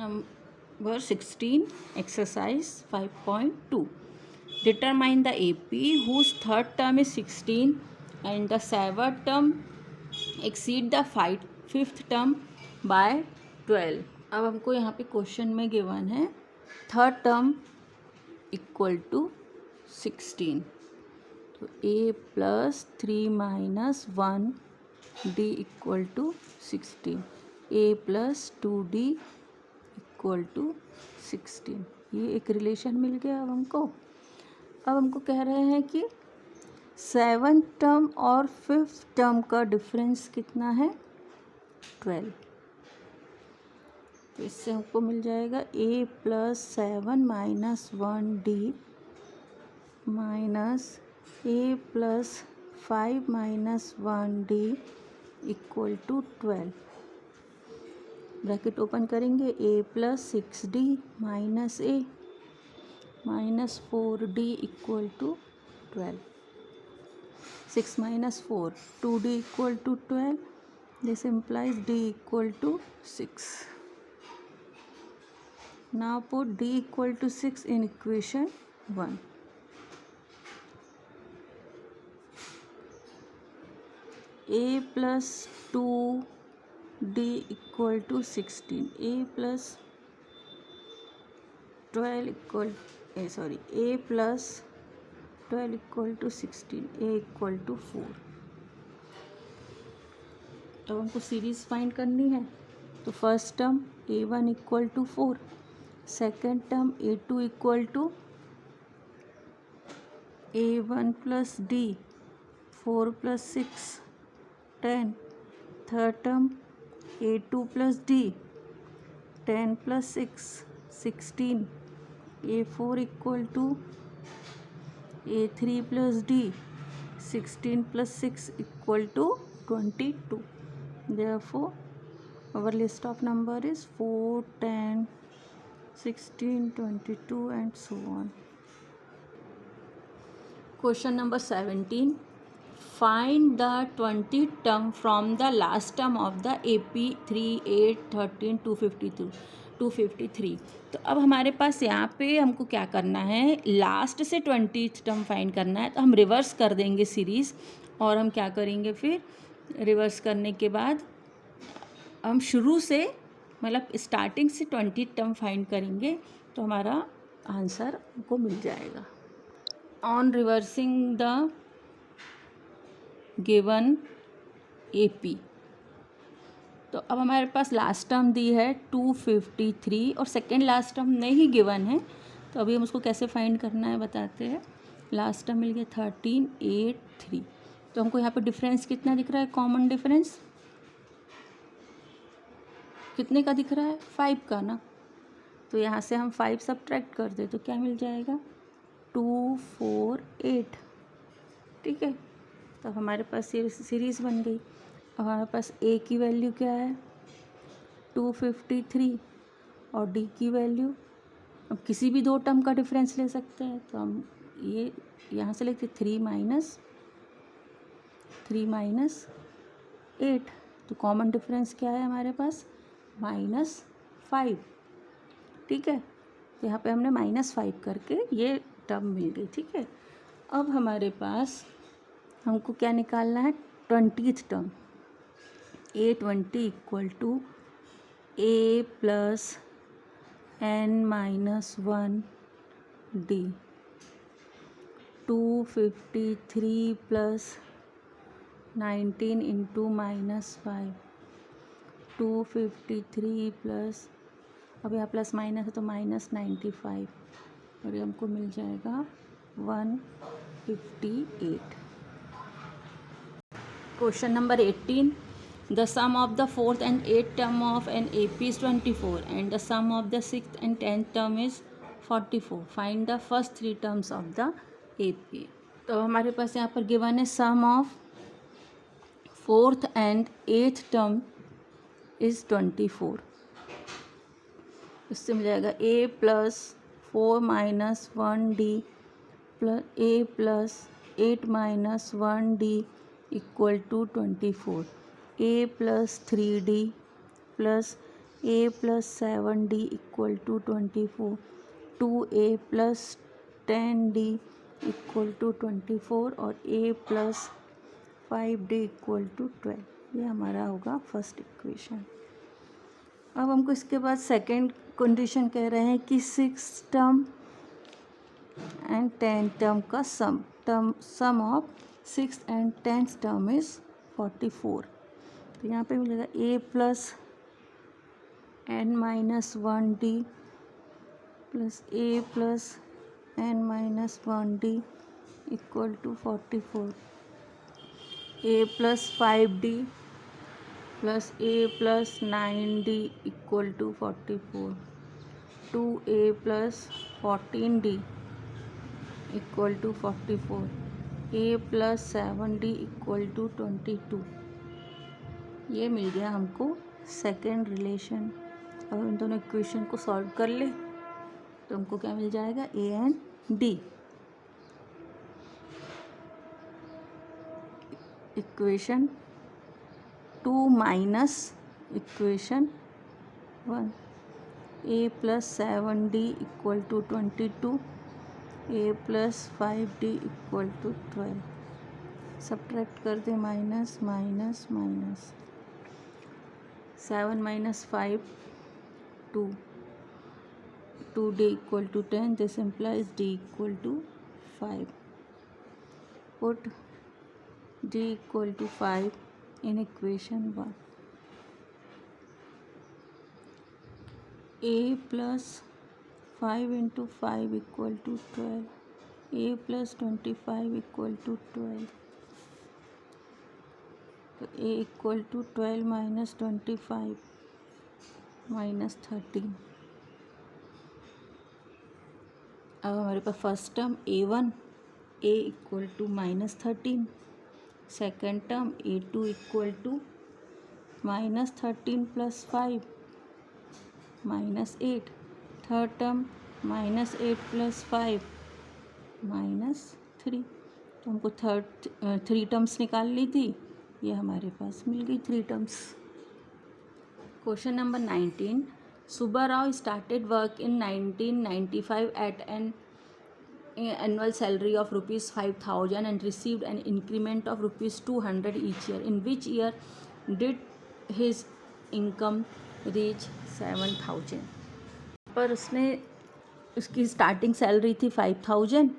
Number 16, exercise 5.2. Determine the AP whose third term is 16 and the seventh term exceed the fifth term by 12. अब हमको यहाँ पे question में given है third term equal to 16, तो a plus 3 minus 1 d equal to 16, a plus 2d equal to 16. ये एक relation मिल गया अब हमको कह रहे हैं कि सेवन्थ टर्म और फिफ्थ टर्म का डिफरेंस कितना है 12. तो इससे हमको मिल जाएगा a plus 7 minus 1d minus a plus 5 minus 1d equal to 12. Bracket open करेंगे a plus 6d minus a minus 4d equal to 12. 6 minus 4, 2d equal to 12. This implies d equal to 6. Now put d equal to 6 in equation 1. A plus 2d equal to 16. A plus 12 equal, A plus 12 equal to 16, a equal to 4. अब हमको series find करनी है, तो first term a1 equal to 4, second term a2 equal to a1 plus d 4 plus 6 10, third term a2 plus d 10 plus 6 16, a4 equal to a3 plus d 16 plus 6 equal to 22. Therefore our list of number is 4 10 16 22 and so on. Question number 17. Find the 20th term from the last term of the AP 3 8 13 253. तो अब हमारे पास यहाँ पे हमको क्या करना है, last से 20th टर्म फाइंड करना है. तो हम रिवर्स कर देंगे सीरीज़ और हम क्या करेंगे, फिर रिवर्स करने के बाद हम शुरू से मतलब स्टार्टिंग से 20th टर्म फाइंड करेंगे, तो हमारा आंसर हमको मिल जाएगा. On reversing the given AP, तो अब हमारे पास लास्ट टर्म दी है 253 और सेकेंड लास्ट टर्म नहीं गिवन है. तो अभी हम उसको कैसे फाइंड करना है बताते हैं. लास्ट टर्म मिल गया 1383. तो हमको यहाँ पे डिफरेंस कितना दिख रहा है, कॉमन डिफरेंस कितने का दिख रहा है, 5 का ना. तो यहाँ से हम 5 सब्ट्रैक्ट कर दे तो क्या मिल जाएगा 248. ठीक है, तो हमारे पास ये सीरीज़ बन गई. अब हमारे पास a की वैल्यू क्या है 253 और d की वैल्यू, अब किसी भी दो टर्म का डिफरेंस ले सकते हैं. तो हम ये यहाँ से लेते 3 माइनस 8. तो कॉमन डिफरेंस क्या है हमारे पास -5. ठीक है, तो यहाँ पे हमने -5 करके ये टर्म मिल गई. ठीक है, अब हमारे पास हमको क्या निकालना है 20th term. a20 equal to a plus n minus 1 d 253 plus 19 into -5 253 plus, अब यहाँ प्लस माइनस है तो -95 और ये हमको मिल जाएगा 158. Question number 18. The sum of the fourth and eighth term of an AP is 24 and the sum of the sixth and 10th term is 44. Find the first three terms of the AP. तो हमारे पास यहाँ पर given है sum of fourth and eighth term is 24. इससे मिल जाएगा a plus 4 minus 1d plus a plus 8 minus 1d equal to 24. a plus 3d plus a plus 7d equal to 24, 2a plus 10d equal to 24 और a plus 5d equal to 12। ये हमारा होगा first equation. अब हमको इसके बाद second condition कह रहे हैं कि 6 टर्म एंड 10 टर्म का sum of 6 and 10 term is 44। तो यहाँ पे मिलेगा a plus n minus 1d plus a plus n minus 1d equal to 44, a plus 5d plus a plus 9d equal to 44, 2a plus 14d equal to 44, a plus 7d equal to 22। ये मिल गया हमको second relation. अब इन दोनों equation को solve कर ले तो हमको क्या मिल जाएगा, a and d। Equation 2 minus equation 1, a plus 7d equal to 22, a plus 5d equal to 12। Subtract कर दे, minus minus minus, 7 minus 5 2, 2d equal to 10. This implies d equal to 5. Put d equal to 5 in equation 1. a plus 5 into 5 equal to 12. a plus 25 equal to 12. So a equal to 12 minus 25 minus 13. अब हमारे पास first term a1 a equal to minus 13, second term a2 equal to minus 13 plus 5 minus 8, third term minus 8 plus 5 minus 3। तो हमको three terms निकाल ली थी, ये हमारे पास मिल गई 3 terms. Question number 19, Subba Rao started work in 1995 at an annual salary of rupees 5,000 and received an increment of rupees 200 each year. In which year did his income reach 7,000? पर उसकी starting salary थी 5,000,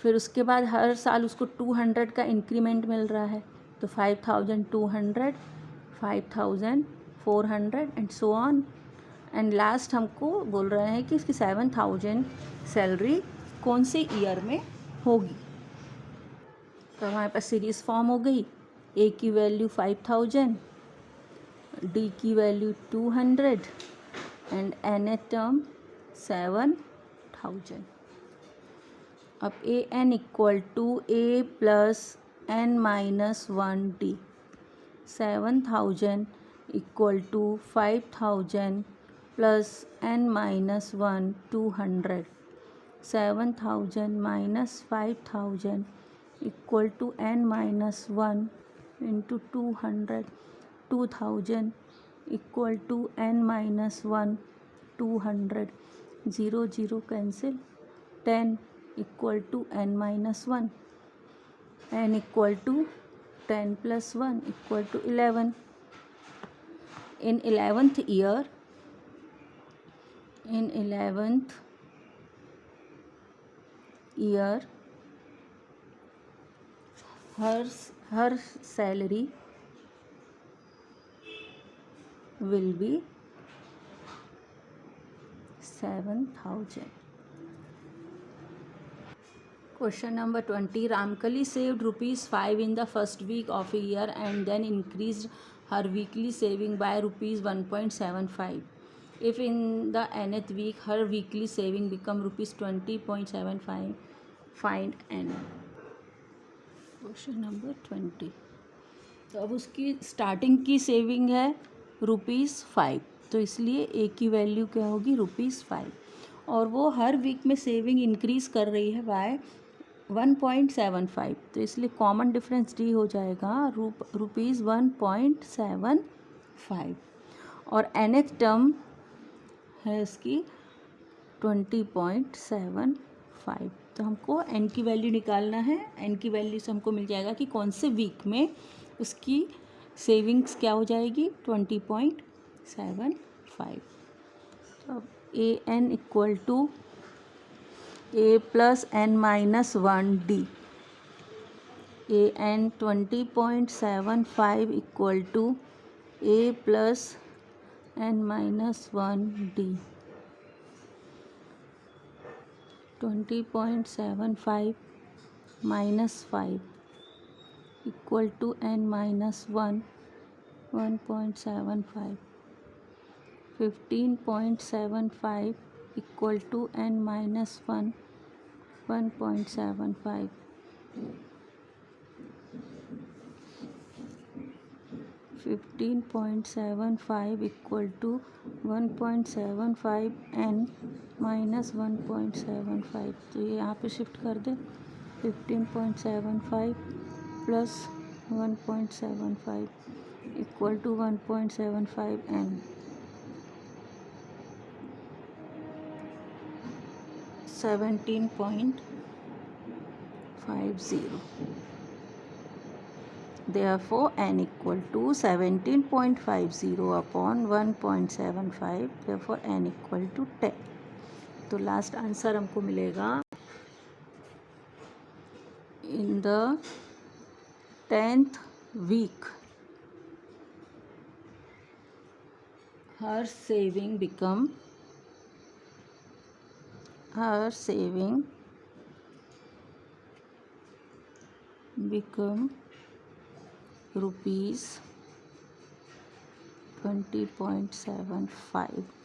फिर उसके बाद हर साल उसको 200 का increment मिल रहा है। तो 5,200, 5,400 and so on, and last हमको बोल रहे हैं कि इसकी 7,000 सैलरी कौन से ईयर में होगी। तो हमारे पास सीरीज फॉर्म हो गई, ए की वैल्यू 5,000, डी की वैल्यू 200 एंड एन टर्म 7,000। अब A N equal to A plus N minus 1d, 7,000 equal to 5,000 plus n minus 1 200, 7,000 minus 5,000 equal to n minus 1 into 200, 2,000 equal to n minus 1 200, 0 0 cancel, 10 equal to n minus 1, n equal to 10 plus 1 equal to 11। In 11th year, her salary will be 7,000. Question number 20. Ramkali saved rupees 5 in the first week of a year and then increased her weekly saving by rupees 1.75. If in the nth week her weekly saving become rupees 20.75, find n. Question number 20. तो अब उसकी starting की saving है rupees 5, तो इसलिए ए की value क्या होगी, रुपीज़ 5, और वो हर वीक में सेविंग इंक्रीज़ कर रही है बाय 1.75, तो इसलिए कॉमन डिफरेंस डी हो जाएगा रुपीज़ 1.75। और nth टर्म है इसकी 20.75। तो हमको n की वैल्यू निकालना है। n की वैल्यू से हमको मिल जाएगा कि कौन से वीक में उसकी सेविंग्स क्या हो जाएगी 20.75। तो अब A N equal to A plus N minus 1D। A N 20.75 equal to A plus N minus 1D। 20.75 minus 5 equal to n minus 1, 1.75. 15.75 equal to n minus 1, 1.75. 15.75 equal to 1.75 n minus 1.75। तो ये यहाँ पे shift कर दे। 15.75 plus 1.75 equal to 1.75 n। 17.50। Therefore n equal to 17.50 upon 1.75। Therefore n equal to 10। तो last answer हमको मिलेगा in the 10th week her saving become rupees 20.75।